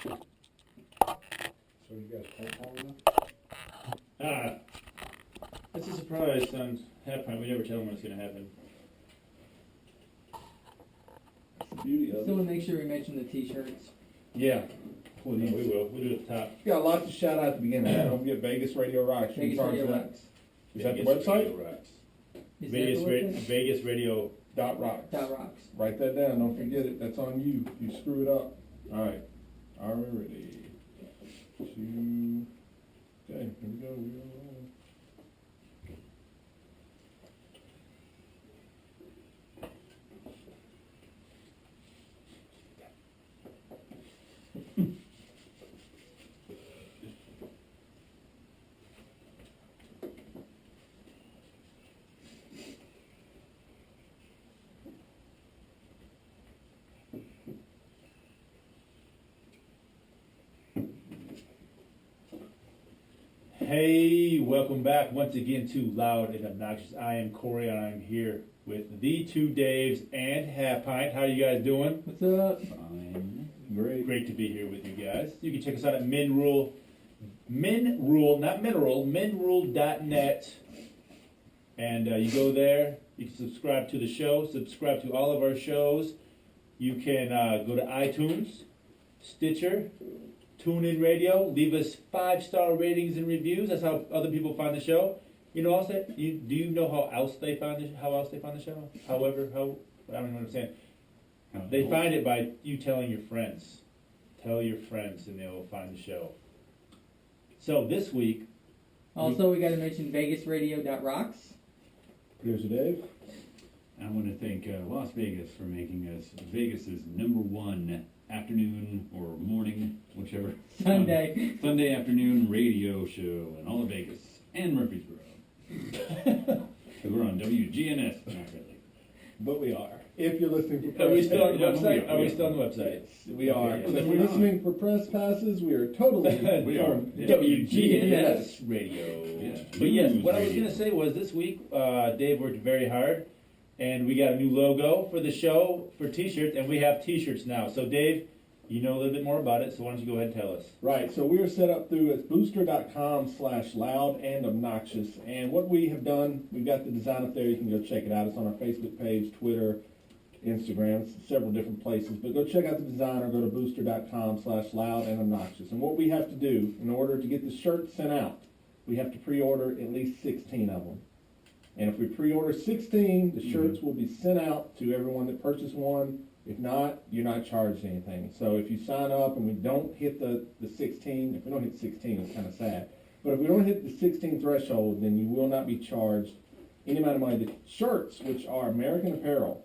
So you guys ping pong enough? It's a surprise on half pint. We never tell them what's going to happen. That's the beauty of So we'll it. make sure we mention the t-shirts. Yeah, Please. we will. We'll do it at the top. You got a lot to shout out at the beginning. Don't forget Vegas Radio Rocks. You in Vegas charge Radio of that? Rocks. Is that the Vegas website? Radio Rocks. Is Vegas, that the website? Vegas Radio. .rocks. .rocks. Write that down. Don't forget it. That's on you. You screw it up. All right. Are we ready? Okay, here we go. We are rolling. Hey, welcome back once again to Loud and Obnoxious. I am Corey, and I'm here with the two Daves and Half Pint. How you guys doing? What's up? Fine. Great. Great to be here with you guys. You can check us out at Minrule, not Mineral, Minrule.net. And you go there, you can subscribe to the show, subscribe to all of our shows. You can go to iTunes, Stitcher, TuneIn Radio, leave us 5-star ratings and reviews. That's how other people find the show. You know, also, do you know how else they find the show? However, I don't know what I'm saying. They find it by you telling your friends. Tell your friends, and they'll find the show. So this week, Also, we got to mention VegasRadio.rocks. Producer Dave. I want to thank Las Vegas for making us Vegas's #1 afternoon or morning, whichever Sunday. Sunday afternoon radio show in all of Vegas and Murfreesboro. Because we're on WGNS, not really. But we are. If you're listening for are we press still on the Yeah, website? we are. Are we still on the website? we are. Okay, So yeah. if you're listening for press passes, we are totally We are. on WGNS Radio. Yeah. But yes, News what I was radio. going to say was this week, Dave worked very hard, and we got a new logo for the show for T-shirts, and we have T-shirts now. So Dave, you know a little bit more about it, so why don't you go ahead and tell us? Right, so we are set up through it's booster.com/loud and obnoxious. And what we have done, we've got the design up there. You can go check it out. It's on our Facebook page, Twitter, Instagram, several different places. But go check out the design or go to booster.com/loud and obnoxious. And what we have to do in order to get the shirt sent out, we have to pre-order at least 16 of them. And if we pre-order 16, the shirts will be sent out to everyone that purchased one. If not, you're not charged anything. So if you sign up and we don't hit the 16, if we don't hit 16, it's kind of sad. But if we don't hit the 16 threshold, then you will not be charged any amount of money. The shirts, which are American Apparel,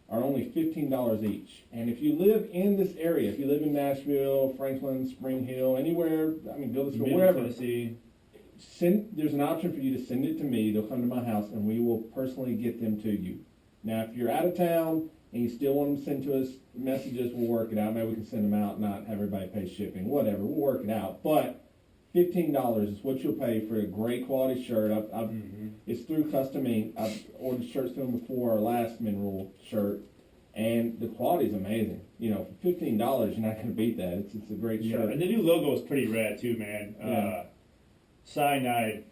are only $15 each. And if you live in this area, if you live in Nashville, Franklin, Spring Hill, anywhere, Gildersville, Middle wherever, Tennessee. there's an option for you to send it to me. They'll come to my house, and we will personally get them to you. Now, if you're out of town and you still want them sent to us, messages, we'll work it out. Maybe we can send them out, not have everybody pay shipping, whatever. We'll work it out. But $15 is what you'll pay for a great quality shirt. It's through Custom Ink. I've ordered shirts from them before, our last Mineral shirt, and the quality is amazing. You know, for $15, you're not going to beat that. It's a great Yeah, shirt. and the new logo is pretty rad too, man. Yeah. Cyanide.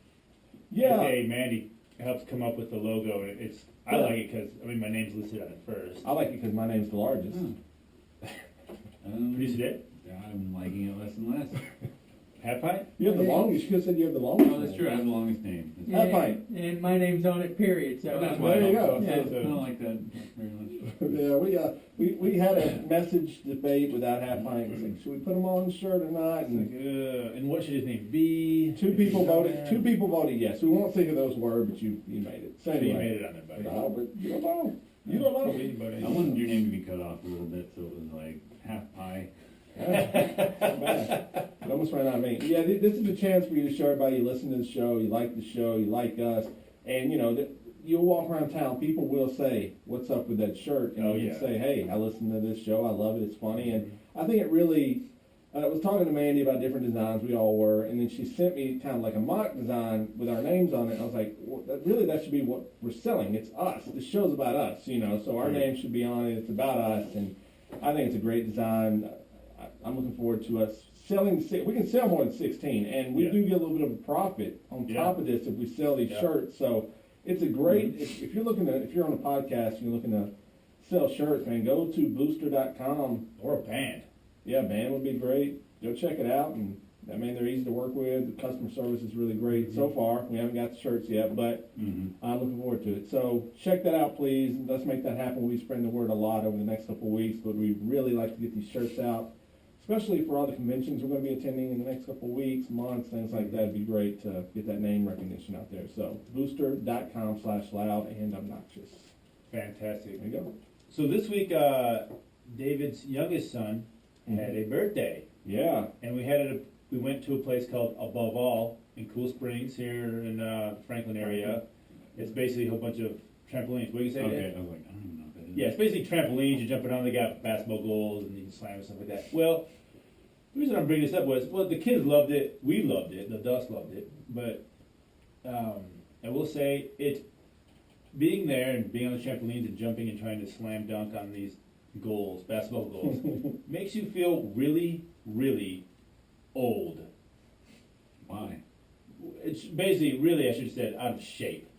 Yeah. Okay, Mandy helps come up with the logo. I Yeah. like it because my name's listed on it first. I like it because my name's the largest. Producer Dave, I'm liking it less and less. Half Pint. You have the longest. You could have said you have the longest. Oh, that's true. I have the longest name. Yeah. Half pint. And my name's on it, period. So That's There you go. I So- don't like that very much. Yeah, we had a message debate without half pint. It's like, should we put them on the shirt or not? And And what should his name be? two people voted yes. We won't think of those words, but you made it. So So you anyway, made it on it, buddy. no, but you don't know. You don't know. Anybody. I wanted your name to be cut off a little bit, so it was like half pie. Not bad. It almost ran out of me. Yeah, this is a chance for you to show everybody you listen to the show, you like the show, you like us, and you know you'll walk around town. People will say, "What's up with that shirt?" And Oh, you yeah. can say, "Hey, I listen to this show. I love it. It's funny." And I think it really. I was talking to Mandy about different designs. We all were, and then she sent me kind of like a mock design with our names on it. And I was like, well, that should be what we're selling. It's us. The show's about us, you know. So our Right. name should be on it. It's about us, and I think it's a great design. I'm looking forward to us selling. We can sell more than 16, and we Yeah. do get a little bit of a profit on Yeah. top of this if we sell these Yeah. shirts. So it's a great. If you're looking to, if you're on a podcast and you're looking to sell shirts, man, go to booster.com. Or a band. Yeah, band would be great. Go check it out, and I mean they're easy to work with. The customer service is really great so far. We haven't got the shirts yet, but I'm looking forward to it. So check that out, please. And let's make that happen. We'll be spreading the word a lot over the next couple of weeks, but we'd really like to get these shirts out, especially for all the conventions we're going to be attending in the next couple of weeks, months, things like that. It'd be great to get that name recognition out there. So booster.com/loud and obnoxious. Fantastic. There you go. So this week, David's youngest son had a birthday, Yeah. and we went to a place called Above All in Cool Springs here in Franklin area. It's basically a whole bunch of trampolines. What do you say? Okay, Dave? I was like, I don't even know what that is. Yeah, it's basically trampolines. You jump around. They got basketball goals and you can slam and stuff like that. Well, the reason I'm bringing this up was, well, the kids loved it. We loved it. The Dust loved it. But I will say being there and being on the trampolines and jumping and trying to slam dunk on these goals, basketball goals, makes you feel really, really old. Why? It's basically, really, I should have said, out of shape.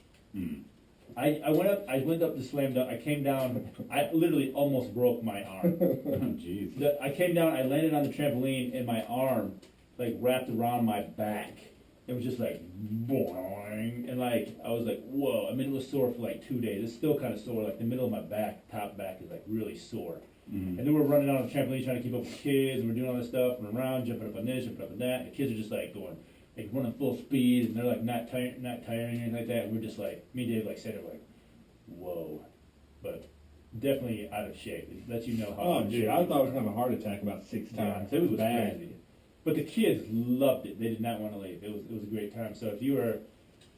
I went up to slam dunk. I came down. I literally almost broke my arm. Oh, jeez. I came down. I landed on the trampoline, and my arm like wrapped around my back. It was just like boing, and like I was like, whoa. I mean, it was sore for like 2 days. It's still kind of sore. Like the middle of my back, top back, is like really sore. And then we're running on the trampoline trying to keep up with kids, and we're doing all this stuff, running around, jumping up on this, jumping up on that. And the kids are just like going, like running full speed, and they're like not tiring or anything like that. And we're just like, me and Dave like said it like, whoa, but definitely out of shape. It lets you know how. Oh, out of dude, shape I you thought I was are. going to have a heart attack about 6 times. Yeah, It was bad. crazy. But the kids loved it. They did not want to leave. It was a great time. So if you were,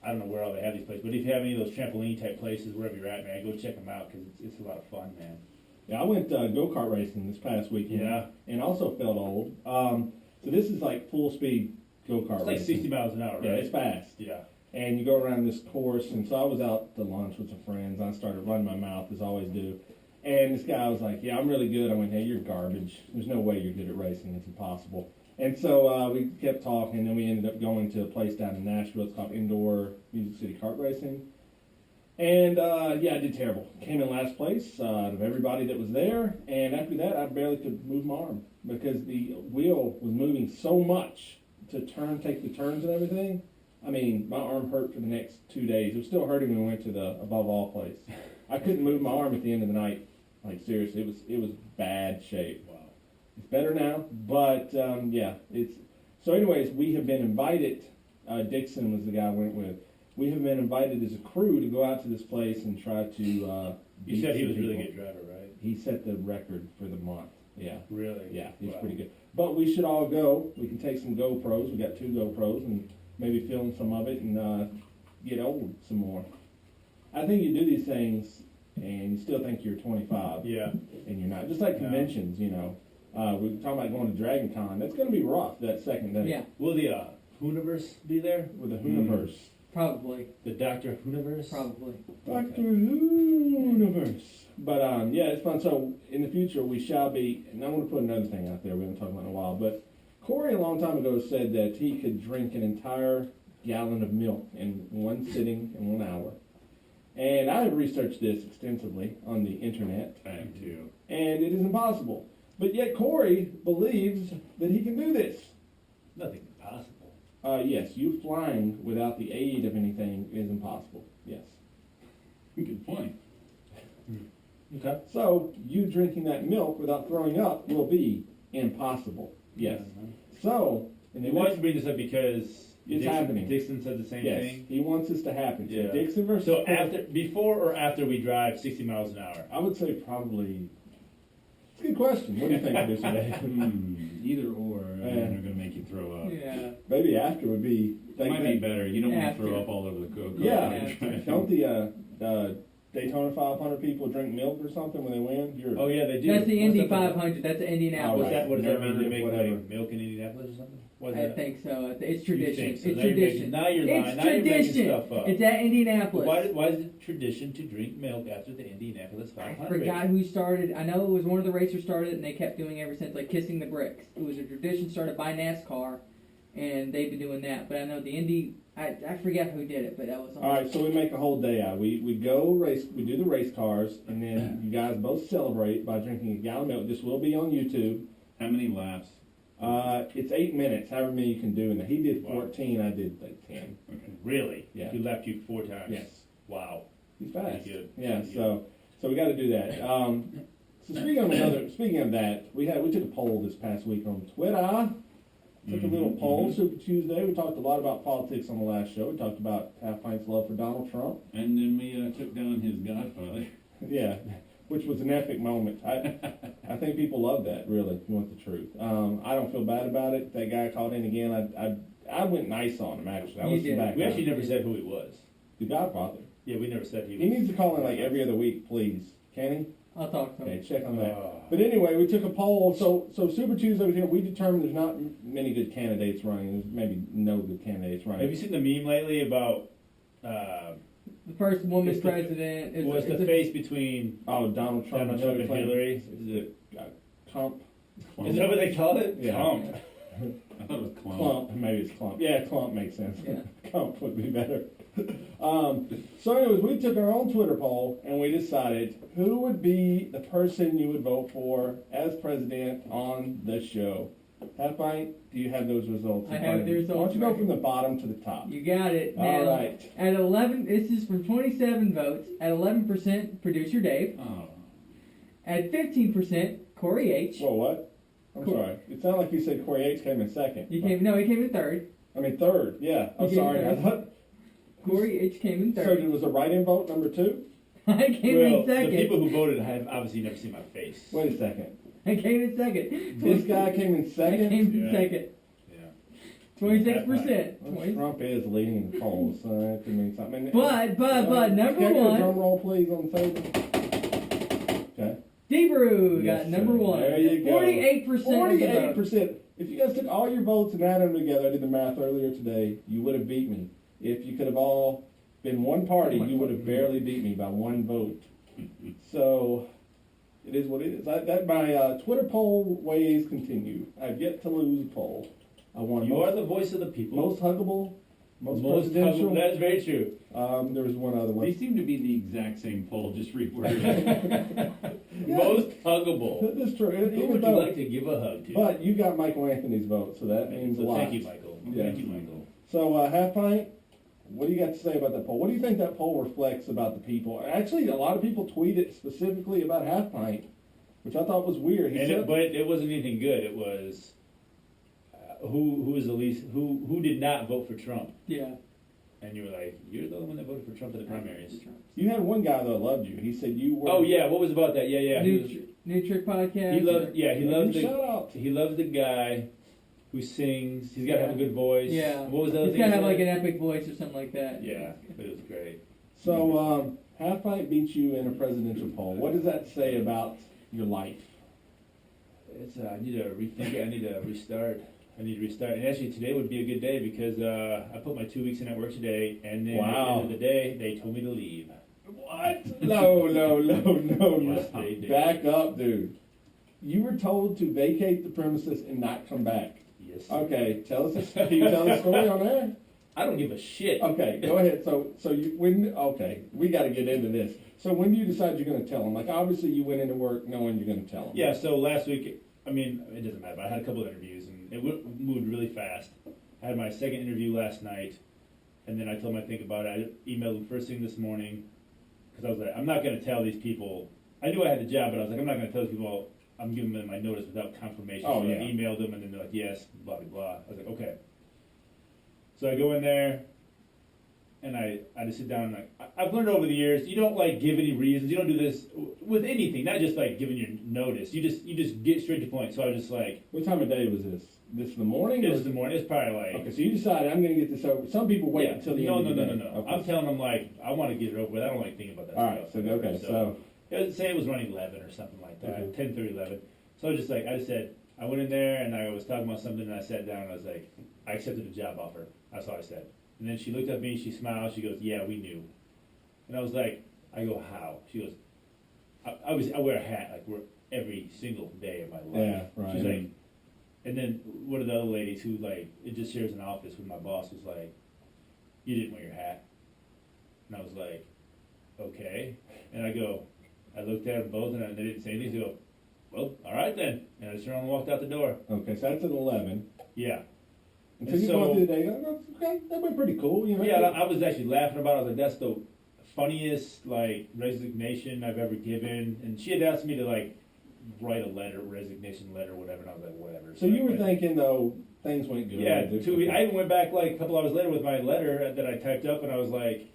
I don't know where all they have these places, but if you have any of those trampoline type places, wherever you're at, man, go check them out because it's a lot of fun, man. Yeah, I went go-kart racing this past weekend. Yeah. And also felt old. So this is like full speed go-kart It's like racing. 60 miles an hour, right? Yeah, it's fast. Yeah. And you go around this course, and so I was out to lunch with some friends. I started running my mouth, as I always do. And this guy was like, yeah, I'm really good. I went, hey, you're garbage. There's no way you're good at racing. It's impossible. And so we kept talking, and then we ended up going to a place down in Nashville. It's called Indoor Music City Kart Racing. And, yeah, I did terrible. Came in last place out of everybody that was there. And after that, I barely could move my arm because the wheel was moving so much to take the turns and everything. I mean, my arm hurt for the next 2 days. It was still hurting when we went to the Above All place. I couldn't move my arm at the end of the night. Like, seriously, it was bad shape. Wow. It's better now, but, yeah, it's... So anyways, we have been invited, Dixon was the guy I went with. We have been invited as a crew to go out to this place and try to You beat said he some was a really people. good driver, right? He set the record for the month. Yeah. Really? Yeah, he's Wow. pretty good. But we should all go. We can take some GoPros. We got 2 GoPros and maybe film some of it and get old some more. I think you do these things and you still think you're 25. Yeah. And you're not. Just like Yeah. conventions, you know. We're talking about going to Dragon Con. That's going to be rough that second day. Yeah, Will the Hooniverse be there? With the Hooniverse. probably. The Dr. Hooniverse? Probably. Dr. Hooniverse. But, yeah, it's fun. So, in the future, we shall be, and I want to put another thing out there we haven't talked about in a while, but Corey a long time ago said that he could drink an entire gallon of milk in one sitting in 1 hour. And I have researched this extensively on the internet, I am too. and it is impossible. But yet Corey believes that he can do this. Nothing impossible. Yes, you flying without the aid of anything is impossible. Yes. Good point. Okay. So, you drinking that milk without throwing up will be impossible. Yes. So, in the And why next, don't you bring this up because It's happening. Dixon said the same yes, thing. he wants this to happen. So Yeah. Dixon versus So Corey, before or after we drive 60 miles an hour? I would say probably. It's a good question. What do you think, producer Dave? Either or, Yeah. they're going to make you throw up. Yeah. Maybe after would be. It might be better. You don't want to After. throw up all over the coke. Yeah. Don't the Daytona 500 people drink milk or something when they win? Oh yeah, they do. That's the What's Indy up with that? 500. That's the Indianapolis. All right. What does that mean? They Never make whatever. like milk in Indianapolis or something? What is I that? think so. It's You tradition. think so. It's Now you're tradition. now you're lying. It's Now you're making tradition. stuff up. It's at Indianapolis. Why is it tradition to drink milk after the Indianapolis 500? I forgot who started. I know it was one of the racers started it, and they kept doing it ever since, like kissing the bricks. It was a tradition started by NASCAR, and they've been doing that. But I know the Indy. I forget who did it, but that was. All right, so we make a whole day out. We go race. We do the race cars, and then you guys both celebrate by drinking a gallon of milk. This will be on YouTube. How many laps? It's 8 minutes, however many you can do. And he did Wow. 14. I did like 10. Okay. Really? Yeah. He left you 4 times. Yes. Wow. He's fast. Pretty good. Yeah. Pretty So we got to do that. So speaking of that, we took a poll this past week on Twitter. Took a little poll, Super Tuesday. We talked a lot about politics on the last show. We talked about Half Pint's love for Donald Trump. And then we took down his godfather. Yeah, which was an epic moment. I think people love that, really, if you want the truth. I don't feel bad about it. That guy called in again. I went nice on him, actually. I You was did. back We on actually him. never said who he was. The Godfather. Yeah, we never said he was. He needs to call in like every other week, please. Can he? I'll talk to him. Okay, check on that. Oh. But anyway, we took a poll. So Super Tuesday was here. We determined there's not many good candidates running. There's maybe no good candidates running. Have you seen the meme lately about The first woman It's the- president. Is what's the it's a- face between Oh, Donald Trump Donald Trump and Clinton. Hillary? Is it Trump? Is that what they call it? Yeah. Trump. I thought it was Clone. Clump, maybe it's Clump. Yeah, Clump makes sense. Yeah. Clump would be better. So anyways, we took our own Twitter poll and we decided who would be the person you would vote for as president on the show. Half Pint, do you have those results? I in have front of the you? results Why don't you go right from the bottom to the top? You got it. All Now, right. At 11, this is from 27 votes. At 11%, producer Dave. Oh. At 15%, Corey H. Whoa, what? I'm Cool. sorry. It sounded like you said Corey H came in second. He came in third. I mean third. Yeah. I'm He came sorry. in I third. thought. Corey H came in So third. it was a write-in vote number 2. I came Well, in the second. people who voted have obviously never seen my face. Wait a second. I came in second. This guy came in I second. came in Yeah. second. Yeah. 26%. Well, Trump is leading the polls, so that could mean something. But number Can I get a drum one, roll, please, on the table? Okay. Deeperu Yes, got number sir. one. There you go. 48% of the vote. 48%. If you guys took all your votes and added them together, I did the math earlier today, you would have beat me. If you could have all been one party, you would have barely beat me by one vote. So, it is what it is. My Twitter poll ways continue. I've yet to lose a poll. I won You are the voice of the people. most huggable, most Most presidential. huggable. That's very true. There was one other They one. seem to be the exact same poll, just reworded. Most huggable. That's true. Who Even would you though, like to give a hug to? but you got Michael Anthony's vote, so that means a So lot. thank you, Michael. Yeah. Thank you, Michael. So, Half Pint, what do you got to say about that poll? What do you think that poll reflects about the people? Actually, a lot of people tweeted specifically about Half Pint, which I thought was weird. But it wasn't anything good. It was who is the least who did not vote for Trump, Yeah. and you were like, you're the one that voted for Trump in the primaries. you had one guy that loved you. He said you were. Oh yeah, what was about that? Yeah. New Trick Podcast. He loved. Yeah, he loved Shout the. out. He loves the guy who sings. He's got to have a good voice. Yeah. What was the other He's thing? gotta he have like said? an epic voice or something like that. Yeah, but it was great. So, Half Pint beat you in a presidential poll. What does that say about your life? It's. I need to rethink it. I need to restart. And actually, today would be a good day because I put my 2 weeks in at work today, and then at the Wow. end of the day, they told me to leave. What? No. Yes, they did. Back up, dude. You were told to vacate the premises and not come back. Yes. Okay, can you tell the story on there? I don't give a shit. Okay, go ahead. So we got to get into this. So when do you decide you're going to tell them? Like, obviously you went into work knowing you're going to tell them. Yeah, so last week, I mean, it doesn't matter, but I had a couple of interviews, and it moved really fast. I had my second interview last night, and then I told them I'd think about it. I emailed them first thing this morning, because I was like, I'm not going to tell these people. I knew I had the job, but I was like, I'm not going to tell these people I'm giving them my notice without confirmation. Oh, so yeah. I emailed them, and then they're like, yes, blah, blah, blah. I was like, okay. So I go in there, and I just sit down and I've learned over the years, you don't like give any reasons. You don't do this with anything, not just like giving your notice. You just get straight to the point. So I was just like, What time of day was this? This in the morning? it was the morning. It's probably like, Okay, so you decided I'm going to get this over. Some people wait until the end of the day. No. Okay. I'm telling them like I want to get it over with. I don't like thinking about that All right, stuff. so okay, so Say it was running 11 or something like that, Okay. 10:30, 11. So I was just like, I said, I went in there and I was talking about something and I sat down and I was like, I accepted a job offer. That's all I said. And then she looked at me, she smiled, she goes, yeah, we knew. And I was like, I go, how? She goes, I wear a hat like every single day of my life. Yeah, right. She's like, and then one of the other ladies who like, it just shares an office with my boss was like, you didn't wear your hat. And I was like, okay. And I looked at them both and they didn't say anything. They go, well, all right then. And I just turned around and walked out the door. okay, so that's at 11. Yeah. And so you go through the day. Okay, that went pretty cool. You know. Yeah, I was actually laughing about it. I was like, that's the funniest like resignation I've ever given. And she had asked me to like write a resignation letter, whatever. And I was like, whatever. So you were thinking though things went good. Yeah, Okay. I even went back like a couple hours later with my letter that I typed up, and I was like,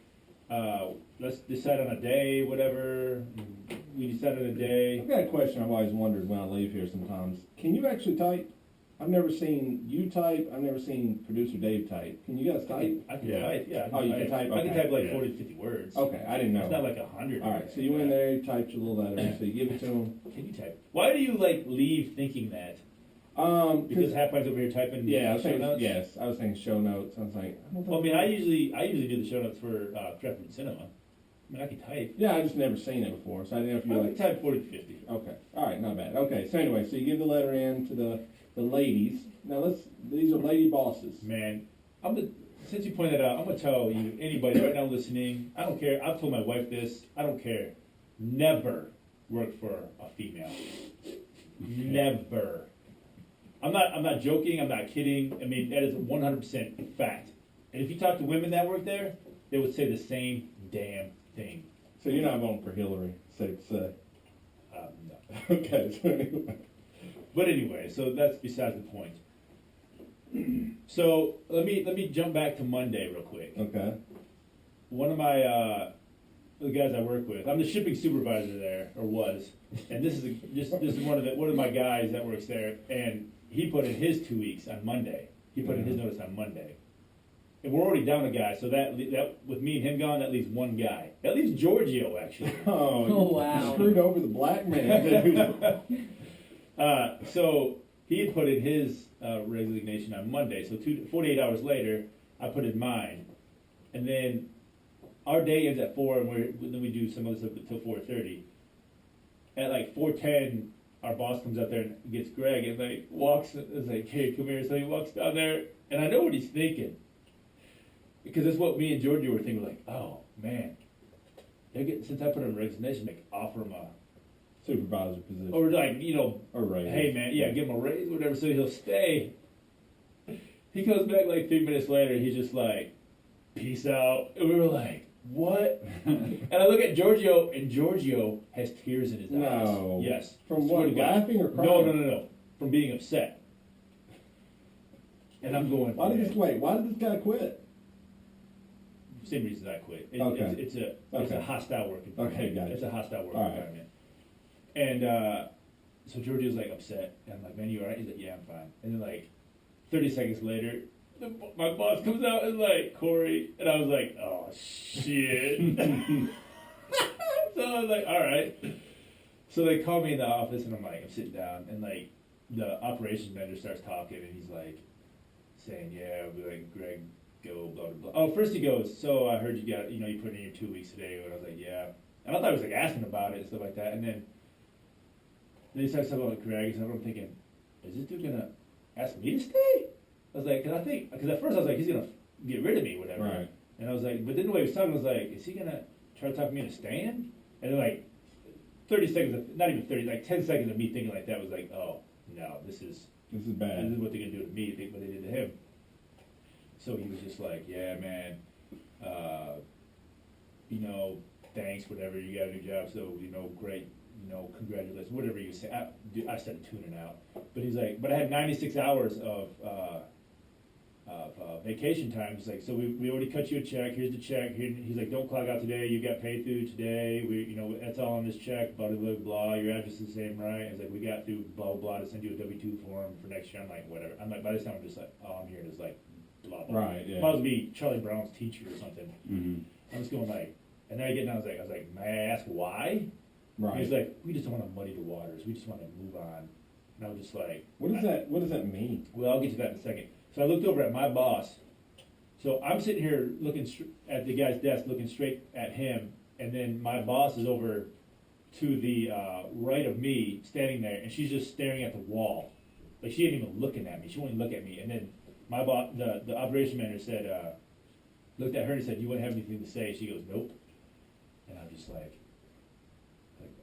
let's decide on a day, whatever. And we decided a day. I've got a question I've always wondered when I leave here sometimes. Can you actually type? I've never seen you type. I've never seen producer Dave type. Can you guys type? I can Yeah. type, yeah. Oh, you can type? I can Okay. type like Yeah. 40 to 50 words. Okay, I didn't know. It's not like 100. All right, so you went there, you typed your little letter, so you give it to him. Can you type? Why do you like leave thinking that? Because halfway's over here typing yeah, I was show thinking, notes? yes, I was thinking show notes. I was like, I don't Well, I think- mean, I usually do the show notes for Preference Cinema. I mean, I can type. yeah, I just never seen it before, so I didn't know if you I were can like, type 40 to 50. okay, all right, not bad. Okay, so anyway, so you give the letter in to the ladies. Now these are lady bosses. Man, since you pointed that out, I'm gonna tell you, anybody right now listening, I don't care. I've told my wife this. I don't care. Never work for a female. Never. I'm not joking. I'm not kidding. I mean, that is 100% fact. And if you talk to women that work there, they would say the same damn thing. So you're not voting for Hillary, safe to say. No. Okay, so anyway. But anyway, so that's besides the point. So let me jump back to Monday real quick. Okay. One of my the guys I work with, I'm the shipping supervisor there, or was, and this is one of my guys that works there, and he put in his 2 weeks on Monday. He put in his notice on Monday, and we're already down a guy. So that with me and him gone, that leaves one guy. That leaves Giorgio actually. Oh, Oh, you wow. screwed over the black man, dude. So he had put in his resignation on Monday. So 48 hours later, I put in mine, and then our day ends at 4, and then we do some other stuff until 4:30. At like 4:10, our boss comes out there and gets Greg and like walks. It's like, hey, come here. So he walks down there, and I know what he's thinking, because that's what me and Georgia were thinking. We're like, oh man, they're getting, since I put in a resignation, like offer him a. Supervisor position. Or like, Or raise. hey man, yeah, give him a raise, whatever, so he'll stay. He comes back like 3 minutes later, he's just like, peace out. And we were like, what? And I look at Giorgio, and Giorgio has tears in his eyes. No. Yes. From Swear what, to God. laughing or crying? No. From being upset. And I'm going, Why did this guy quit? same reason I quit. Okay. It's a Okay. hostile work environment. Okay, got it. It's a hostile work All right. environment. And so Giorgio's like upset, and I'm like, man, you alright? He's like, yeah, I'm fine. And then like 30 seconds later, my boss comes out and like, Corey, and I was like, oh shit. So I was like, alright. So they call me in the office, and I'm sitting down, and like the operations manager starts talking, and he's like saying, yeah, we like Greg go blah blah blah. Oh, first he goes, so I heard you put in your 2 weeks today, and I was like, yeah. And I thought he was like asking about it and stuff like that, and then he starts talking about Greg, and I'm thinking, is this dude gonna ask me to stay? I was like, because at first I was like, he's gonna get rid of me, whatever. Right. And I was like, but then the way he was talking, I was like, is he gonna try to talk me into staying? And then like 30 seconds, not even 30, like 10 seconds of me thinking like that was like, oh no, this is bad. what they're gonna do to me, what they did to him. So he was just like, yeah, man, thanks, whatever, you got a new job, so, great, congratulations, whatever you say. I started tuning out. But he's like, but I had 96 hours of vacation time. He's like, so we already cut you a check. Here's the check. Here, he's like, don't clock out today. You got paid through today. That's all on this check. Blah blah blah. Your address is the same, right? He's like, we got through blah blah blah to send you a W-2 form for next year. I'm like, whatever. I'm like, by this time I'm just like, all I'm hearing is like, blah blah. Right. Yeah. Might as well be Charlie Brown's teacher or something. Mm-hmm. I'm just going like, and then I get down. I was like, may I ask why? Right. He's like, we just don't want to muddy the waters. We just want to move on. And I was just like, What does that mean? well, I'll get to that in a second. So I looked over at my boss. So I'm sitting here looking at the guy's desk, looking straight at him, and then my boss is over to the right of me, standing there, and she's just staring at the wall. Like she ain't even looking at me. She won't even look at me. And then my boss, the operation manager said, looked at her and said, "You wouldn't have anything to say?" She goes, "Nope." And I'm just like,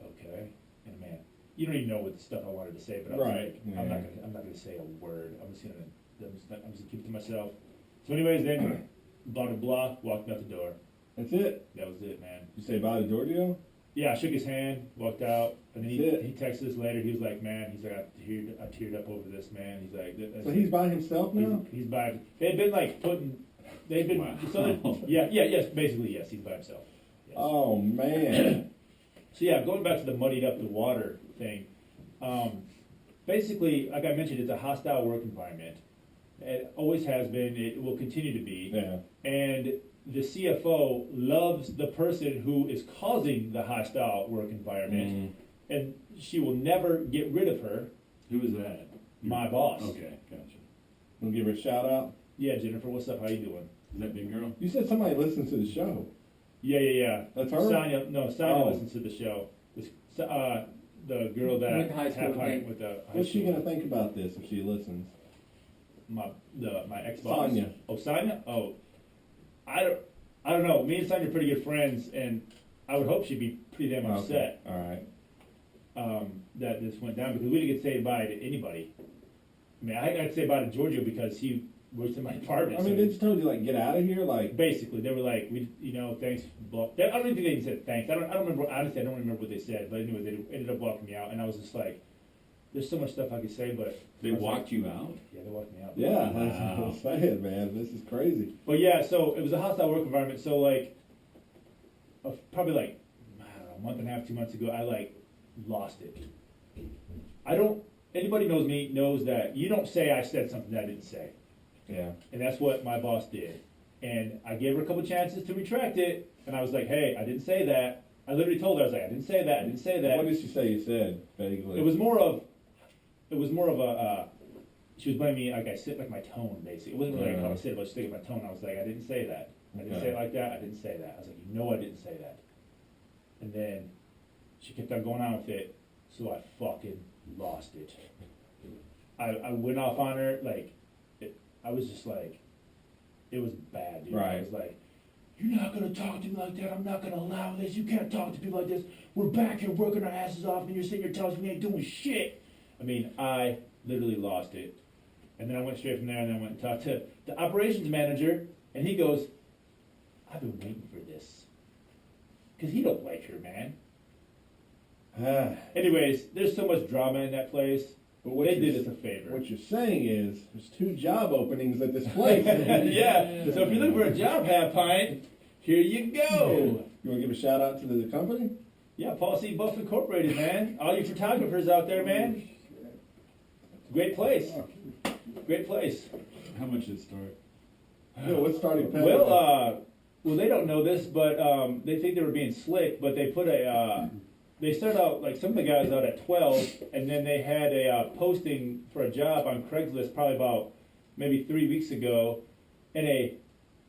okay. And man, you don't even know what the stuff I wanted to say, but I was Right, like, yeah. I'm not gonna say a word. I'm just gonna keep it to myself. So, anyways, then blah blah blah, walked out the door. That's it. That was it, man. You say bye to Giorgio? Yeah, I shook his hand, walked out, and then That's it. he texted us later. He was like, "Man," he's like, I teared up over this, man." He's like, So he's by himself now? He's by. They've been like They've been. Wow. So yes, basically yes, he's by himself. Yes. Oh man. So yeah, going back to the muddied up the water thing. Basically, like I mentioned, it's a hostile work environment. It always has been. It will continue to be. Yeah. And the CFO loves the person who is causing the hostile work environment, and she will never get rid of her. Who is that? My boss. Okay, gotcha. Wanna give her a shout out? Yeah, Jennifer, what's up? How you doing? Is that big girl? You said somebody listens to the show. Yeah. That's her? Sonia Oh. listens to the show. The girl that With the high school half height thing. with the high What's she school- gonna think about this if she listens? my ex boss. Sonia. Oh, Sonia. Oh, I don't know. Me and Sonia are pretty good friends, and I would hope she'd be pretty damn upset All right. that this went down because we didn't get to say bye to anybody. I mean, I got to say bye to Giorgio because he works in my department. I mean, so they just told you like get out of here, like. basically, they were like, thanks. I don't even think they even said thanks. I don't remember. Honestly, I don't remember what they said. But anyway, they ended up walking me out, and I was just like, there's so much stuff I could say, but They I was walked like, you out? Yeah, they walked me out. Yeah, that's Wow. what I'm saying, man. This is crazy. But yeah, so it was a hostile work environment. So like, probably like, I don't know, a month and a half, 2 months ago, I like lost it. Anybody knows me knows that you don't say I said something that I didn't say. Yeah. And that's what my boss did. And I gave her a couple chances to retract it. And I was like, hey, I didn't say that. I literally told her, I was like, I didn't say that. I didn't say that. What did she say you said, vaguely? It was more of a, she was blaming me, like I said, like my tone, basically. It wasn't really like how I said it, but she thinking my tone. I was like, I didn't say that. I didn't say it like that. I didn't say that. I was like, you know I didn't say that. And then she kept on going on with it, so I fucking lost it. I went off on her, like, I was just like, it was bad, dude. Right. I was like, you're not going to talk to me like that. I'm not going to allow this. You can't talk to people like this. We're back here working our asses off, and you're sitting here telling us we ain't doing shit. I mean, I literally lost it. And then I went straight from there, and then I went and talked to the operations manager, and he goes, I've been waiting for this. Because he don't like her, man. Anyways, there's so much drama in that place. But what They you're- did us a favor. What you're saying is there's 2 job openings at this place. Yeah, so if you're looking for a job, Half Pint, here you go. You want to give a shout out to the company? Yeah, Paul C. Buff Incorporated, man. All you photographers out there, man. Great place. Great place. How much did it start? No, what's starting pay? Well, they don't know this, but they think they were being slick, but they put they started out, like some of the guys out at 12, and then they had a posting for a job on Craigslist probably about maybe 3 weeks ago, in a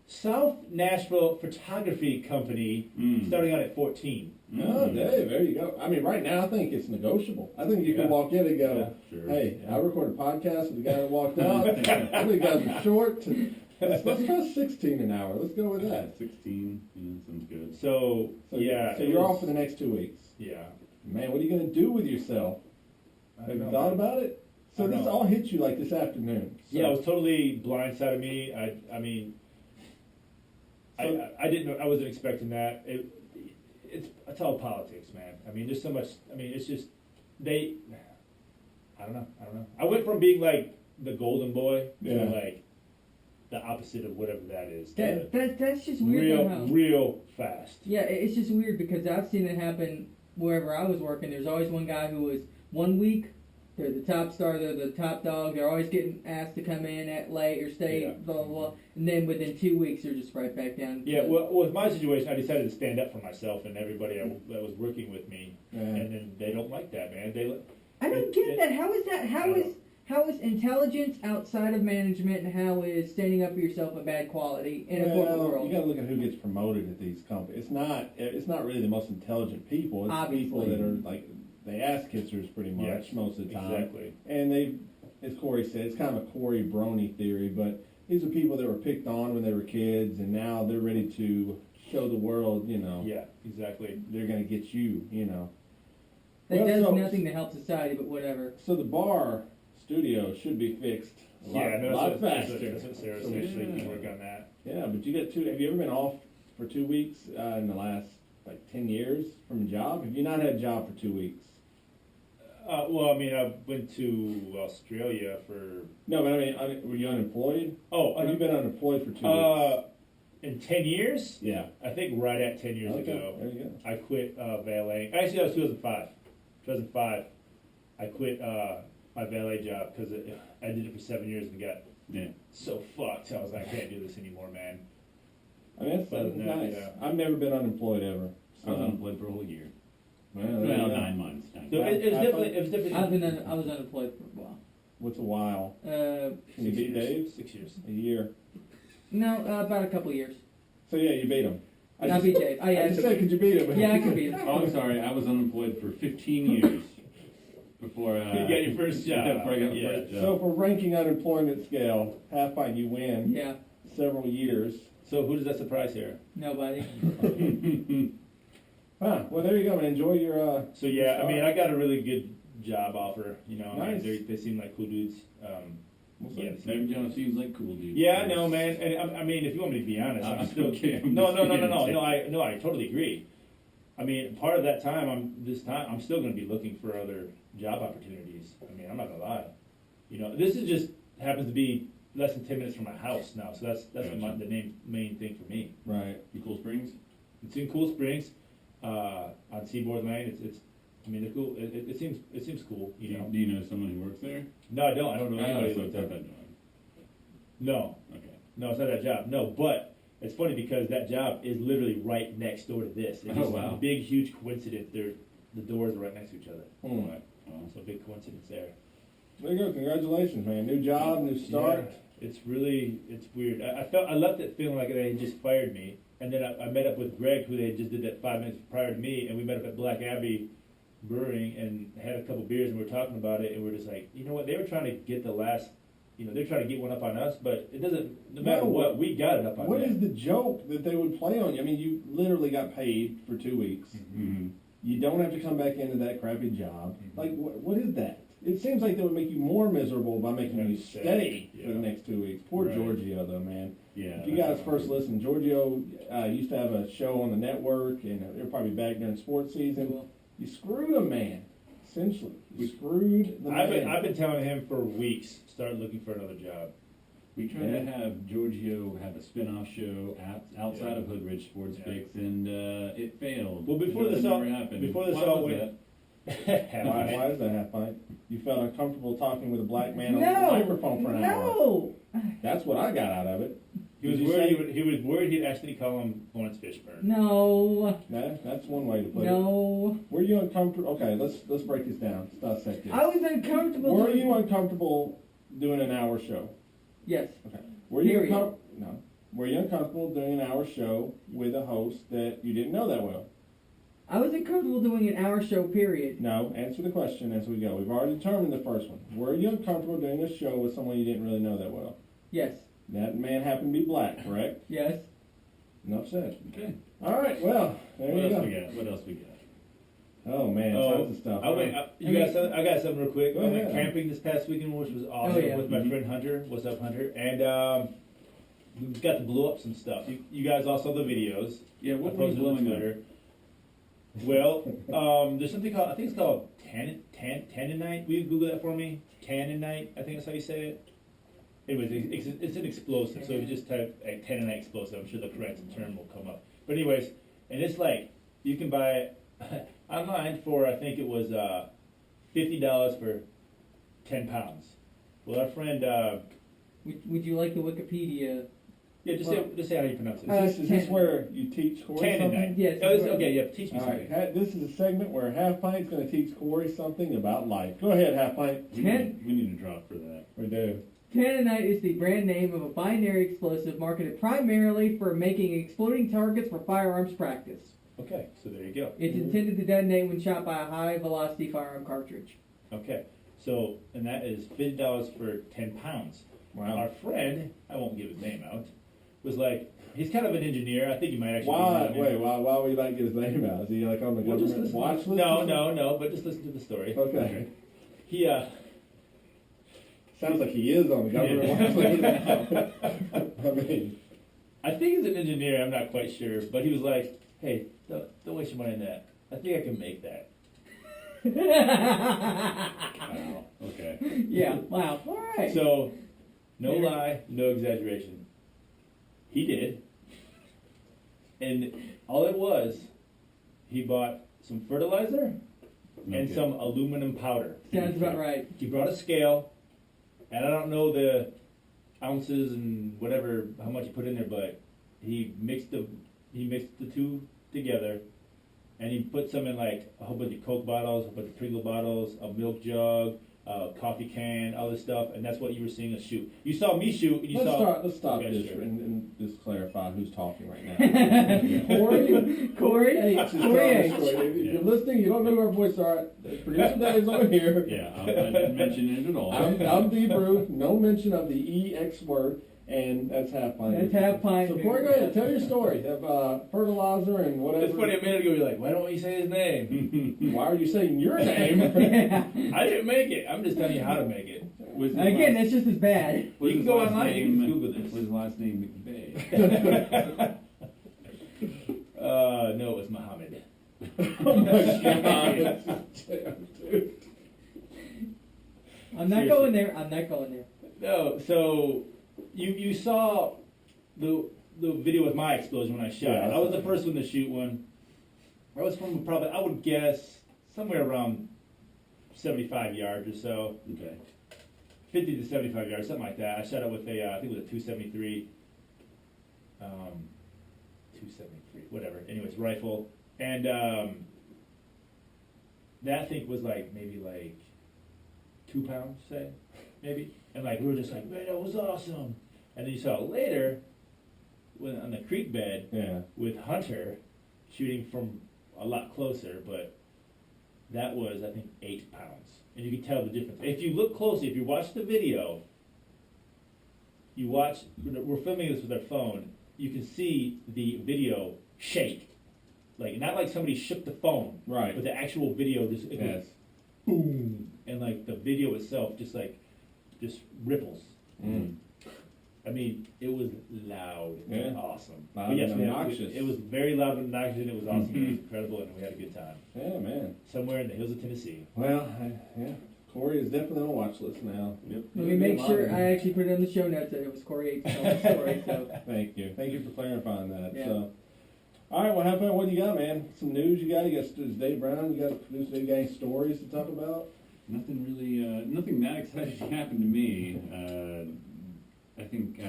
South Nashville photography company starting out at 14. Oh, Dave, there you go. I mean, right now I think it's negotiable. I think you can walk in and go, Sure. hey, I recorded a podcast with the guy that walked out. I think the guys are short. Let's try 16 an hour. Let's go with that. 16, yeah, sounds good. So yeah. So it you're was- off for the next 2 weeks. Yeah. Man, what are you going to do with yourself? I Have don't you know, thought man. about it? So I don't this know. all hit you like this afternoon. So, Yeah, it was totally blindsided me. I mean, I didn't know. I wasn't expecting that. It's all politics, man. I mean, there's so much. I mean, it's just I don't know. I went from being like the golden boy Yeah. to like the opposite of whatever that is. That's just weird. Though, Real fast. Yeah, it's just weird because I've seen it happen wherever I was working. There's always one guy who was 1 week, they're the top star, they're the top dog, they're always getting asked to come in at late or stay, blah, blah, blah. And then within 2 weeks, they're just right back down. Yeah, well, with my situation, I decided to stand up for myself and everybody that was working with me. Yeah. And then they don't like that, man. I don't get that. How is that? How is intelligence outside of management, and how is standing up for yourself a bad quality in a corporate world? You got to look at who gets promoted at these companies. It's not really the most intelligent people. It's Obviously. people that are like they ass kissers pretty much most of the time. Exactly. And they, as Corey said, it's kind of a Corey Brony theory, but these are people that were picked on when they were kids, and now they're ready to show the world, Yeah, exactly. they're going to get you, That Well, does so- nothing to help society, but whatever. So the bar studio should be fixed a lot faster. That's what Sarah said. She can work on that. Yeah, but you got have you ever been off for 2 weeks in the last 10 years from a job? Have you not had a job for 2 weeks? Well, I mean, I went to Australia for... No, but I mean, were you unemployed? Oh, Have you been unemployed for 2 weeks? in 10 years? Yeah. I think right at 10 years Okay, ago. there you go. I quit valeting. Actually, that was 2005. 2005, I quit my valet job because I did it for 7 years and got so fucked. I was like, I can't do this anymore, man. I mean, that's nice. Yeah. I've never been unemployed ever. I was unemployed for a whole year. Well, Well, 9 months. So it was definitely. I was unemployed for a while. What's a while? Uh, Can you beat Dave? 6 years. A year. no, about a couple of years. So yeah, you beat him. I beat Dave. Oh, yeah, I just said, could you beat him? Yeah, I could beat him. Oh, I'm sorry. I was unemployed for 15 years before You got your first job. Before I got my first job. So for ranking unemployment scale, half pint you win. Yeah, Several years. So who does that surprise here? nobody. Huh. Well, there you go, man. Enjoy your. So yeah, I mean, I got a really good job offer. Nice. They seem like cool dudes. Yeah, Maybe John seems like cool dude. yeah, I know, man. And I mean, if you want me to be honest, I'm still okay. I'm No, just no, kidding. I totally agree. I mean, part of that time, I'm still going to be looking for other job opportunities. I mean, I'm not gonna lie. This is just happens to be less than 10 minutes from my house now, so that's Gotcha. the main thing for me. Right. In Cool Springs? It's in Cool Springs, on Seaboard Lane. I mean, they're cool. It seems cool. Do you know someone who works there? No, I don't. I don't know anybody so who it's works not there. that job. No, Okay. no, it's not that job. No, but it's funny because that job is literally right next door to this. It's Oh, just wow. a big, huge coincidence. The doors are right next to each other. Hmm. Right. Well, So big coincidence there. There you go. Congratulations, man. New job, new start. Yeah, it's weird. I left it feeling like they had just fired me, and then I met up with Greg, who they just did that 5 minutes prior to me, and we met up at Black Abbey Brewing and had a couple beers, and we were talking about it, and we're just like, you know what? They were trying to get they're trying to get one up on us, but it doesn't. No matter No, what, we got it up on What them. is the joke that they would play on you? I mean, you literally got paid for 2 weeks. mm-hmm. You don't have to come back into that crappy job. Mhm. Like, what is that? It seems like that would make you more miserable by making you Yeah, stay yeah. for the next 2 weeks. Poor Right. Giorgio, though, man. Yeah. If you guys first listen, Giorgio used to have a show on the network, and they're probably back during sports season. Cool. You screwed a man, essentially. You screwed the man. I've been telling him for weeks, start looking for another job. We tried to have Giorgio have a spin-off show outside of Hoodridge Sports Yeah. Fix, and it failed. Well, before It this never all- happened. before this Why all was went- that? Why is that half pint? You felt uncomfortable talking with a black man on the No, microphone for an hour. no. That's what I got out of it. He was Did you worried. say- He was worried he'd actually call him Lawrence Fishburne. No, That's one way to put it. no. Were you uncomfortable? Okay, let's break this down. Let's dissect this. I was uncomfortable. Were you uncomfortable doing an hour show? Yes. Okay. Were you Period. No. Were you uncomfortable doing an hour show with a host that you didn't know that well? I was uncomfortable doing an hour show, period. No. Answer the question as we go. We've already determined the first one. Were you uncomfortable doing a show with someone you didn't really know that well? Yes. That man happened to be black, correct? Yes. Enough said. Okay. All right. Well, there What you else go. we got? What else we got? Oh man, tons of stuff. I got something real quick. Go I went ahead. camping this past weekend, which was awesome, Oh, yeah. with my friend Hunter. What's up, Hunter? And we got to blow up some stuff. You guys all saw the videos. Yeah, what I were you posted on blowing up? Twitter. Well, there's something called, I think it's called tannanite. Will you Google that for me? Tannanite, I think that's how you say it. anyways, it's an explosive. So if you just type like tanninite explosive, I'm sure the correct term will come up. But anyways, and it's like you can buy it online for I think it was $50 for 10 pounds. Well, our friend, Would you like the Wikipedia? yeah, just say how you pronounce it. Is this where you teach Corey Tanninite. something? Yes. Okay, yeah, teach me All right, something. this is a segment where Half Pint's going to teach Corey something about life. Go ahead, Half Pint. We need a drop for that. We do. Tanninite is the brand name of a binary explosive marketed primarily for making exploding targets for firearms practice. Okay, so there you go. It's intended to detonate when shot by a high-velocity firearm cartridge. Okay, so, and that is $50 for 10 pounds. Wow. Our friend, I won't give his name out, was like, he's kind of an engineer. I think he might actually Why? be an Wait, engineer. why would you like get his name out? Is he like on the Well, just government listen- watch list? No, but just listen to the story. Okay. He, Sounds like he is on the government watch list. I mean, I think he's an engineer, I'm not quite sure, but he was like, hey, don't waste your money on that. I think I can make that. Wow. Okay. Yeah, wow. All right. So, no lie, no exaggeration. He did. And all it was, he bought some fertilizer and Okay. some aluminum powder. Sounds about right. He brought a scale, and I don't know the ounces and whatever, how much he put in there, but he mixed the two together, and he put some in like a whole bunch of Coke bottles, a bunch of Pringle bottles, a milk jug, a coffee can, all this stuff, and that's what you were seeing us shoot. You saw me shoot, and you saw. let's stop Okay, this sure. and just clarify who's talking right now. Corey? Hey, Corey Corey, H. if you're listening, you don't know who our voice are. Producer Dave's over here. Yeah, I didn't mention it at all. I'm Deep Brew. No mention of the EX word, and that's Half Pint. That's Half Pint. So Corey, go ahead, tell your story of fertilizer and whatever. It's funny, a minute ago you're like, why don't you say his name? Why are you saying your name? I didn't make it. I'm just telling you how to make it. Was his Again, last- that's just as bad. was You can his go last online, you name- can Google this. Was his last name McVeigh? No, it was Muhammad. Oh my God. Dude. I'm not Seriously. going there. I'm not going there. No, so you saw the video with my explosion when I shot. Yeah, I was the first one to shoot one. I was from probably, I would guess, somewhere around 75 yards or so. Okay. 50 to 75 yards, something like that. I shot it with a, I think it was a 273, 273, whatever. Anyways, rifle. And that thing was like, maybe like 2 pounds, say, maybe. And like, we were just like, man, that was awesome. And then you saw it later, when, on the creek bed, Yeah. with Hunter, shooting from a lot closer, but that was, I think, 8 pounds. And you can tell the difference. If you look closely, if you watch the video, we're filming this with our phone, you can see the video shake. Like, not like somebody shook the phone, Right. but the actual video just, it Yes. goes boom. And like the video itself just ripples. Mm. I mean, it was loud and Yeah. awesome. Loud But yes, and we had- obnoxious. it was very loud and obnoxious, and it was awesome. It was incredible, and we had a good time. Yeah, man. Somewhere in the hills of Tennessee. Well, yeah. Corey is definitely on the watch list now. Yep. Let me make sure I actually put it on the show notes that it was Corey H. telling the story. So Thank you. Thank you for clarifying that. Yeah. So, all right, well, how about what do you got, man? Some news you got? You got Dave Brown? You got a producer? You got any stories to talk about? Nothing really, nothing that exciting happened to me. I think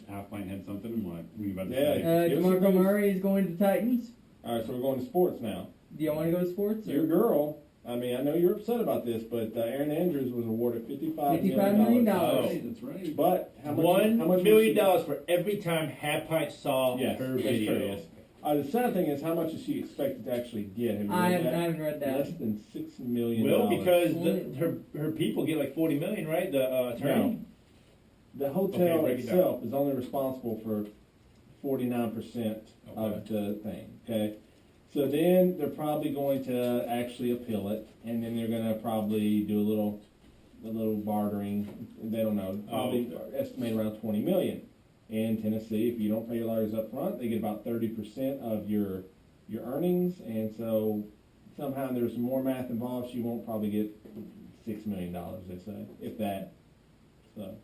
Half Pint had something. What were you about to Yeah. say? Give us DeMarco some news. Murray is going to the Titans. All right, so we're going to sports now. Do you want to go to sports? Your girl. I mean, I know you're upset about this, but Aaron Andrews was awarded $55 million. $55 million. Hey, that's right. But how much? $1 how much million was for every time Half Pint saw Yes, her that's video. true, yes. The sad thing is, how much is she expected to actually get? Have you I read haven't, that? I haven't read that. Less than $6 million. Well, because her people get like 40 million, right? The attorney. The hotel Okay, break it down. itself is only responsible for 49% of Okay. the thing. Okay, so then they're probably going to actually appeal it, and then they're going to probably do a little bartering. They don't know. Probably estimate around 20 million. In Tennessee, if you don't pay your lawyers up front, they get about 30% of your earnings, and so somehow there's more math involved. She won't probably get $6 million. They say, if that. So.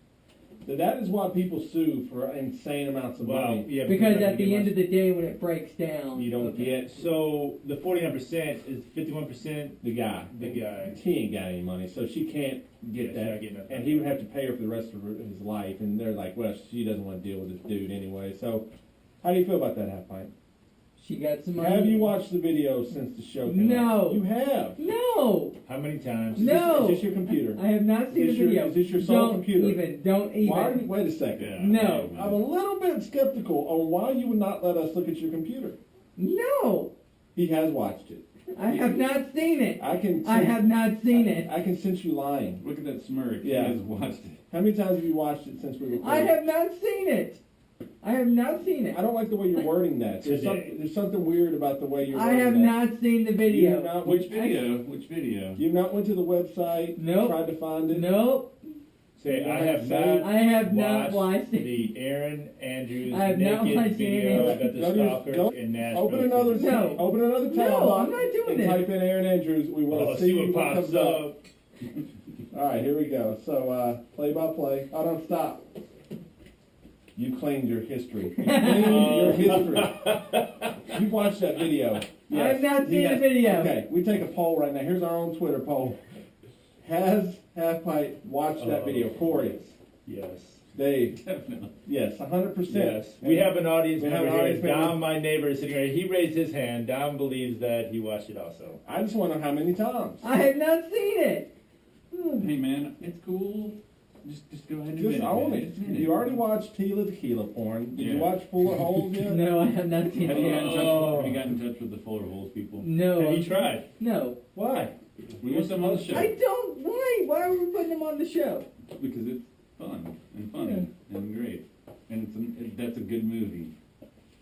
That is why people sue for insane amounts of Wow. money. Yeah, Because at the end of the day, when it breaks down, You don't okay. get So the 49% is 51%. the guy. The guy. He ain't got any money, so she can't get Yeah, she's that. not getting that. And he would have to pay her for the rest of his life. And they're like, well, she doesn't want to deal with this dude anyway. So, how do you feel about that, Half Pint? She got some money. Have you watched the video since the show came out? No. You have. No, How many times? No. Is this your computer? I have not seen Is the this your- video. is this your sole don't computer? Don't even. Why are you, wait a second. Yeah, No. yeah, I'm a little bit skeptical on why you would not let us look at your computer. No, He has watched it. I have not seen it. I can. I have not seen it. I can sense you lying. Look at that smirk. Yeah. He has watched it. How many times have you watched it since we recorded? I have not seen it. I have not seen it. I don't like the way you're wording that. Today. There's something weird about the way you're I wording have that. not seen the You video. have not, Which video? Which video? You've not went to the website, Nope. tried to find it? Nope. Say, You I don't have have to say not. I have not watched it. the Aaron Andrews I have not naked watched video any. about the Don't even- stalker don't- in Nashville. Open another No. tab. Open another tab. No, I'm not doing and it. type in Aaron Andrews. We want Oh, to see what pops comes up. All right, here we go. So play by play. Oh, don't stop. You claimed your history. You claimed your history. You watched that video. I have not seen Yes. the video. Okay, we take a poll right now. Here's our own Twitter poll. Has Half Pint watched that video? Corey, Yes. Dave, Definitely. yes, 100%. Yes. We have an audience We have member an here. audience member. Dom, my neighbor, is sitting right here. He raised his hand. Dom believes that he watched it also. I just want to know how many times. I have not seen it. Hey man, it's cool. Just go ahead and admit Just own man. it. Just admit You already watched Tila Tequila porn. Did you Yeah. watch Full of Holes yet? No, I have not seen Have you, it. have you gotten in touch with the Fuller Holes people? No. Have you tried? No. Why? We want them on the show I don't. Why? Why are we putting them on the show? because it's fun and funny and great, and that's a good movie,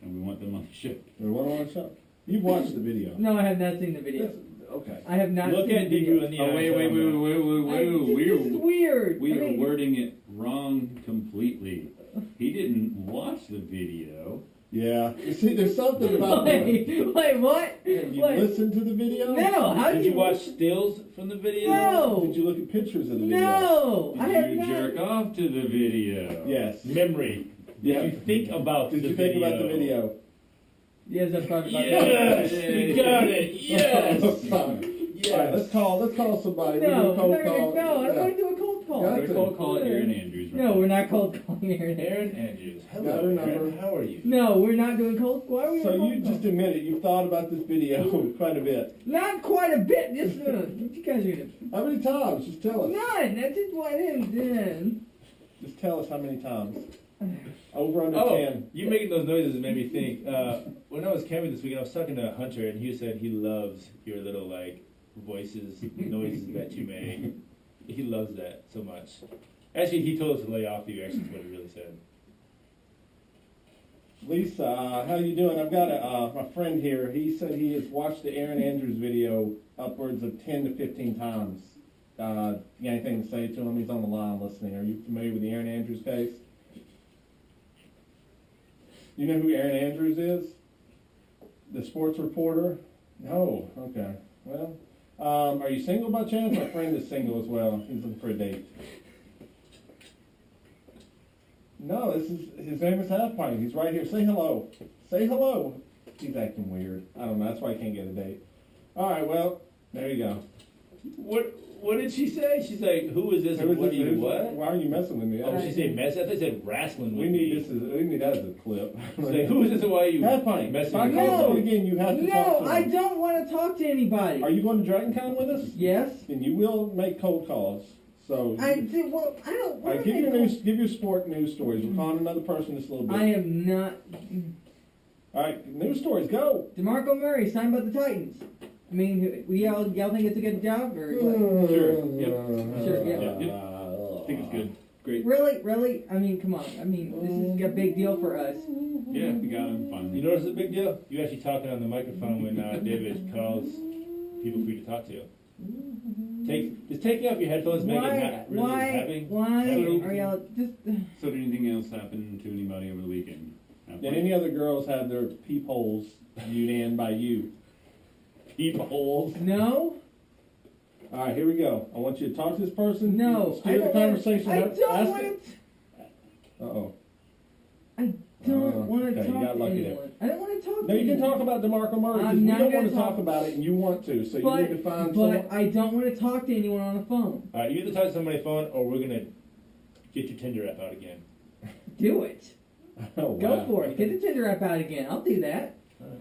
and we want them on the show. Or what on the show? You've watched the video. No, I have not seen the video. That's- okay. I have not Look seen at the you video. in the Oh eye. wait, Tell him that. This is weird. We I are mean, wording it wrong completely. He didn't watch the video. Yeah. You see, there's something about that. Wait, what? Have you What? listened to the video? No, how Did do you watch stills from the video? No. Did you look at pictures of the video? No, I have Did you not. jerk off to the video? Yes. Memory. Did Yeah. you think about Did the you video? think about the video? Yes, I've thought about Yes, that. we got it. Yes. All right, let's call somebody. No, We're gonna no, cold call. I don't Yeah. want to do a cold call. Got We're to. gonna call Aaron Andrews. Right No, now. we're not cold calling Aaron. Aaron Andrews. Got Hello, her number. Aaron. How are you? No, we're not doing cold. Why are we? So doing you cold just call? admit it. You've thought about this video quite a bit. Not quite a bit. Just you guys are gonna. How many times? Just tell us. None. That's just what it is. Just tell us how many times. Over under Oh, 10. you making those noises made me think. When I was camping this weekend, I was talking to Hunter, and he said he loves your little like voices, noises that you make. He loves that so much. Actually, he told us to lay off you. Actually, is what he really said. Lisa, how you doing? I've got my friend here. He said he has watched the Aaron Andrews video upwards of 10 to 15 times. You got anything to say to him? He's on the line listening. Are you familiar with the Aaron Andrews case? You know who Aaron Andrews is? The sports reporter? No. Okay. Well, are you single by chance? My friend is single as well. He's looking for a date. No, his name is Half Pint. He's right here. Say hello. Say hello. He's acting weird. I don't know. That's why I can't get a date. All right. Well, there you go. What did she say? She's like, "Who is this? Who and is what this? do you Who's- what?" Why are you messing with me? Oh, she said mess. I thought she said wrestling with we need me. we need that as a clip. She's like, "Who is this? And why are you Half Pint. messing If I with call me?" No. someone again, you have to talk No, to I them. don't want to talk to anybody. Are you going to Dragon Con with us? Yes. Then you will make cold calls. So I do. Well, I don't. all What right, am give I your doing? give your sport news stories. We're calling another person this little bit. I am not. All right, news stories. Go. DeMarco Murray signed by the Titans. I mean, y'all think it's a good job or what? Sure. Yep. Sure, yeah. I think it's good. Great. Really? I mean, come on. I mean, this is a big deal for us. Yeah, we got him You finally. notice it's a big deal? You actually talking on the microphone when David calls people for you to talk to. Just taking off your headphones, make it not really happy. Why So- are y'all just? So did anything else happen to anybody over the weekend? Did any other girls have their peepholes viewed in by you? Peepholes. No, All right, here we go. I want you to talk to this person. no. Steer the conversation. I Ask don't it. want Uh-oh. I don't want to okay, you talk got to lucky there. anyone. I don't want to talk No, to you can anyone. talk about DeMarco Murray because I'm we not don't gonna want to talk talk- about it, and you want to. So you need to find someone. But I don't want to talk to anyone on the phone. All right, you either talk to somebody on the phone, or we're gonna get your Tinder app out again. Do it. Oh, Go wow. for it. Get the Tinder app out again. I'll do that.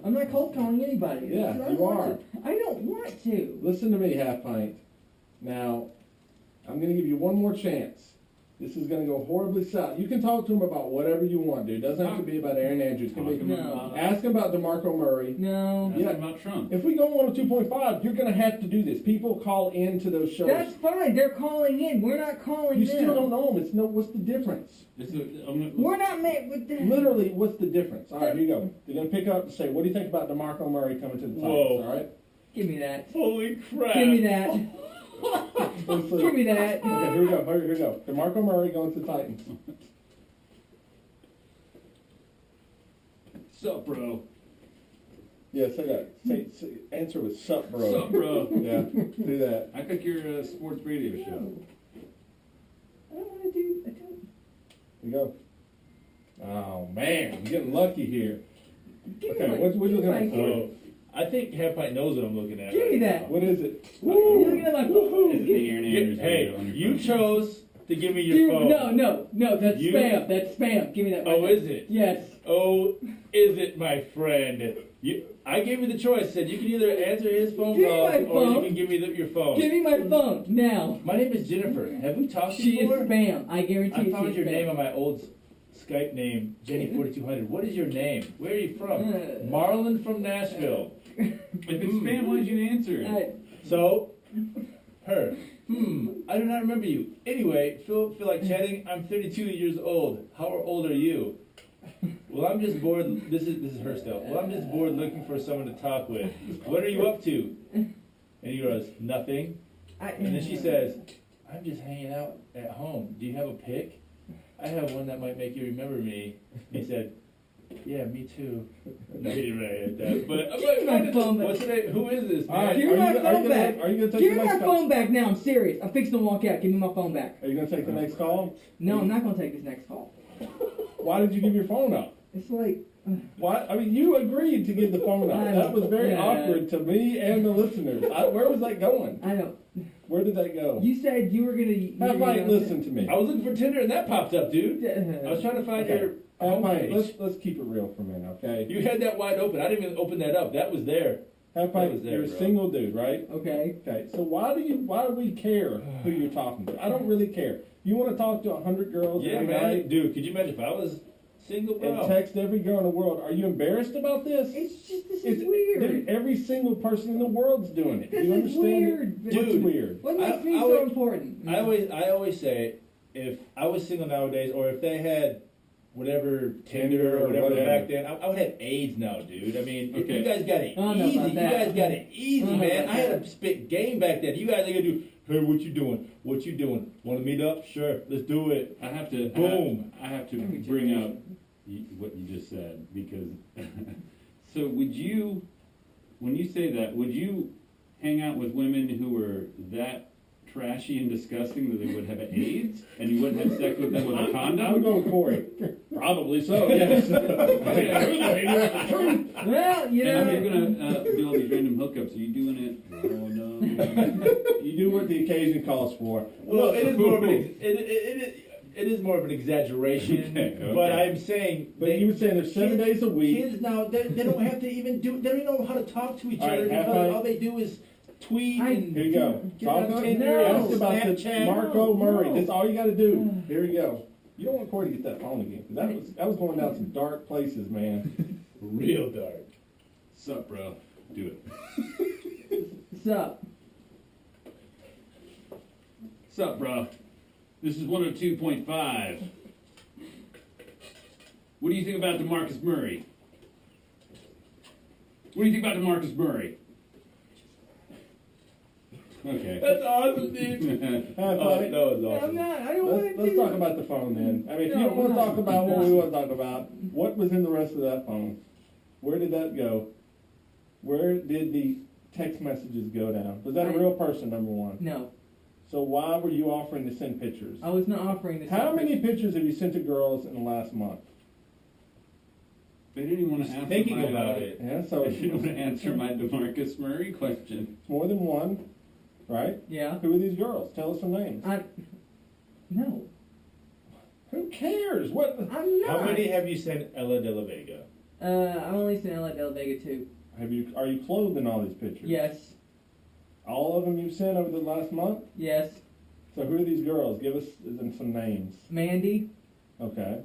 I'm not cold calling anybody. Yeah, I don't you want are. to. I don't want to. Listen to me, Half Pint. Now, I'm going to give you one more chance. This is going to go horribly south. You can talk to him about whatever you want, dude. It doesn't have to be about Aaron Andrews. It can be, No. ask him about DeMarco Murray. No. Yeah. Talking about Trump. If we go on a 2.5, you're going to have to do this. People call into those shows. That's fine. They're calling in. We're not calling You them. still don't know them. It's no. What's the difference? We're not made with them. Literally, what's the difference? All right, here you go. They're going to pick up and say, "What do you think about DeMarco Murray coming to the Titans?" Whoa. All right. Give me that. Holy crap! Give me that. Let's see. Give me that. Okay, here we go. Here we go. DeMarco Murray going to the Titans. Sup, bro? Yeah, say that. Say, answer with "sup, bro." Sup, bro? Yeah, do that. I think you're a sports radio show. No. I don't want to do. I don't. Here you go. Oh man, you're getting lucky here. Give Okay, me my, what you looking at? give me my- Oh, I think Half Pint knows what I'm looking at. Give me right that. now. What is it? You're looking at my woohoo. It's the Aaron Andrews Hey, video on your you phone. chose to give me your phone. No, that's You- spam. That's spam. Give me that. Oh, right is now. it? Yes. Oh, is it, my friend? I gave you the choice. Said you can either answer his phone Give me call my or you phone. can give me your phone. Give me my phone now. My name is Jennifer. Have we talked She is before? spam. I guarantee I you found she's your spam. name on my old Skype name, Jenny4200. What is your name? Where are you from? Uh, Marlon from Nashville. If it's spam, why'd you answer it? I- So, her. I do not remember you. Anyway, feel like chatting. I'm 32 years old. How old are you? Well, I'm just bored. This is her still. Well, I'm just bored looking for someone to talk with. What are you up to? And he goes, nothing. And then she says, I'm just hanging out at home. Do you have a pic? I have one that might make you remember me. He said, yeah, me too. No, he didn't really hit that. But I'm Give me like, my phone what's the name? Who is this, All man? right, Give me my are you phone back. Are you gonna take Give the me my next call? phone back now. I'm serious. I'm fixing to walk out. Give me my phone back. Are you gonna take the next call? No, I'm not gonna take this next call. Why did you give your phone up? It's like Why? I mean, you agreed to give the phone up. That was very Yeah. awkward to me and the listeners. Where was that going? I don't. Where did that go? You said you were gonna. Half Pint, listen to me. I was looking for Tinder and that popped up, dude. I was trying to find Okay. your Half Pint, homepage. let's keep it real for a minute, okay? You had that wide open. I didn't even open that up. That was there. Half That Pint, was there, you're a bro. single dude, right? Okay. Okay, so why do we care who you're talking to? I don't really care. You want to talk to 100 girls Yeah, every man. night Dude, could you imagine if I was single, bro? and text every girl in the world? Are you embarrassed about this? It's just this It's is weird. Dude, every single person in the world's doing it. This you is understand weird, it? What's dude. weird? What makes I- me I so would- important? I always say, if I was single nowadays, or if they had whatever Tinder or whatever back then, I would have AIDS now, dude. I mean, Okay. you guys got it I don't know easy. about You that. guys got it easy, I don't know man. about I had that. a spit game back then. You guys are gonna do, hey, what you doing? What you doing? Want to meet up? Sure, let's do it. I have to. Boom. I have to bring up what you just said because. So would you, when you say that, would you hang out with women who were that trashy and disgusting that they would have AIDS, and you wouldn't have sex with them with a I'm condom? going Corey. Probably so, yes. Well, you And know. you're gonna do all these random hookups. Are you doing it? Oh no. You do what the occasion calls for. Well, it is more of an it is more of an exaggeration, Okay. but I'm saying. But you were saying there's 7 days a week. Kids now, they don't have to even do. They don't even know how to talk to each All right, other have because fun. all they do is tweet I- and Here you go. get Talk on about, Tinder No. ask about the Snapchat. Marco Murray. No. That's all you got to do. Here you go. You don't want Corey to get that phone again. 'Cause that was going down some dark places, man. Real dark. Sup, bro? Do it. What's up? Sup, bro? This is 102.5. What do you think about DeMarcus Murray? What do you think about DeMarcus Murray? Okay. That's awesome, dude. Have Oh, fun. that was I'm awesome. not. I don't want to Let's do talk it. about the phone then. I mean, if you No, don't want to no, talk about what no. we want to talk about, what was in the rest of that phone? Where did that go? Where did the text messages go down? Was that a real person, number one? No. So why were you offering to send pictures? I was not offering this. How many pictures have you sent to girls in the last month? They didn't even want to answer Thinking my, about it. Yeah, so They it's didn't want to answer my DeMarcus Murray question. more than one, right? Yeah. Who are these girls? Tell us their names. No. Who cares? What? I'm not. How many have you sent Ella de la Vega? I only sent Ella Del Vega 2. Have you? Are you clothed in all these pictures? Yes. All of them you've sent over the last month. Yes. So who are these girls? Give us them some names. Mandy, Okay.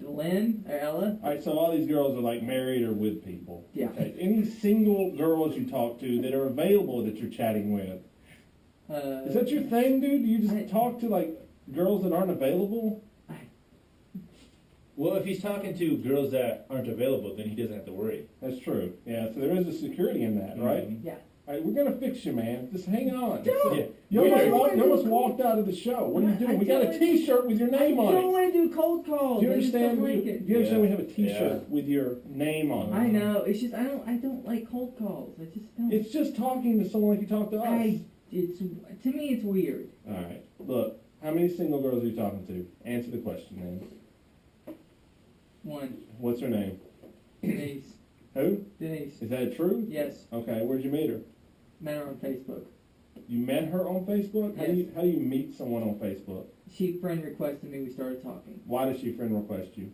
Lynn, or Ella. All right. So all these girls are like married or with people. Yeah. Okay. Any single girls you talk to that are available that you're chatting with? Is that your thing, dude? Do you just talk to like girls that aren't available? Well, if he's talking to girls that aren't available, then he doesn't have to worry. That's true. Yeah. So there is a security in that, right? Mhm. Yeah. All right. We're gonna fix you, man. Just hang on. Don't. Yeah. You almost walked out of the show. What are you doing? We got a don't- T-shirt with your name I on don't it. want to do cold calls. Do you I just understand? don't We, like do it. you understand? Yeah. We have a T-shirt Yeah. with your name on it. I know. It's just I don't like cold calls. I just don't. It's just talking to someone like you talk to us. It's to me it's weird. All right. Look, how many single girls are you talking to? Answer the question, man. One, What's her name? Denise. Who? Denise. Is that true? Yes. Okay. Where'd you meet her? Met her on Facebook. You met her on Facebook? How do Yes. you meet someone on Facebook? She friend requested me. We started talking. Why did she friend request you?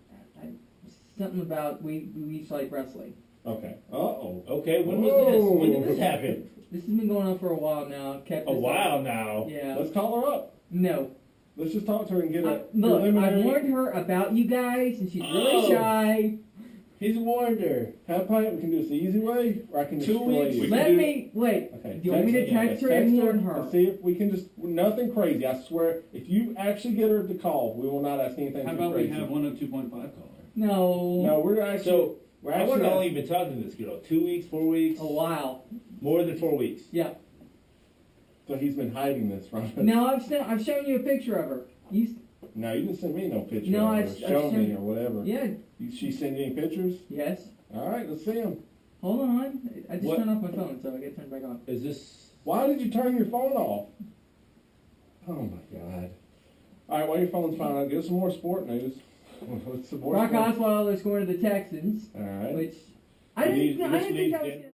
Something about we used to like wrestling. Okay. Uh-oh. Okay, when was this? When did this happen? This has been going on for a while now. I've kept A this while up. now. Yeah. Let's call her up. No. Let's just talk to her and get a Look, I preliminary. warned her about you guys, and she's Oh. really shy. He's warned her. How about we can do this the easy way, or I can 2 destroy weeks. you. We Let can do- me wait. Okay. Do you want me to text her and warn her? Let's see if we can just nothing crazy. I swear, if you actually get her to call, we will not ask anything How too about we crazy. have 102.5 caller? No. No, we're actually. So, we're how actually. long have you been talking to this girl? 2 weeks, 4 weeks? A while. More than 4 weeks. Yeah. So he's been hiding this from us. No, I've shown you a picture of her. No, you didn't send me no picture. No, of her. I've Show me shown- or whatever. Yeah. She send you any pictures? Yes. All right, let's see them. Hold on. I just What? turned off my phone, so I get turned back on. Is this... Why did you turn your phone off? Oh my God! All right, while your phone's fine, I'll give us some more sport news. What's the more Brock sport? Osweiler is going to the Texans, All right. which I didn't This think league that was. didn't-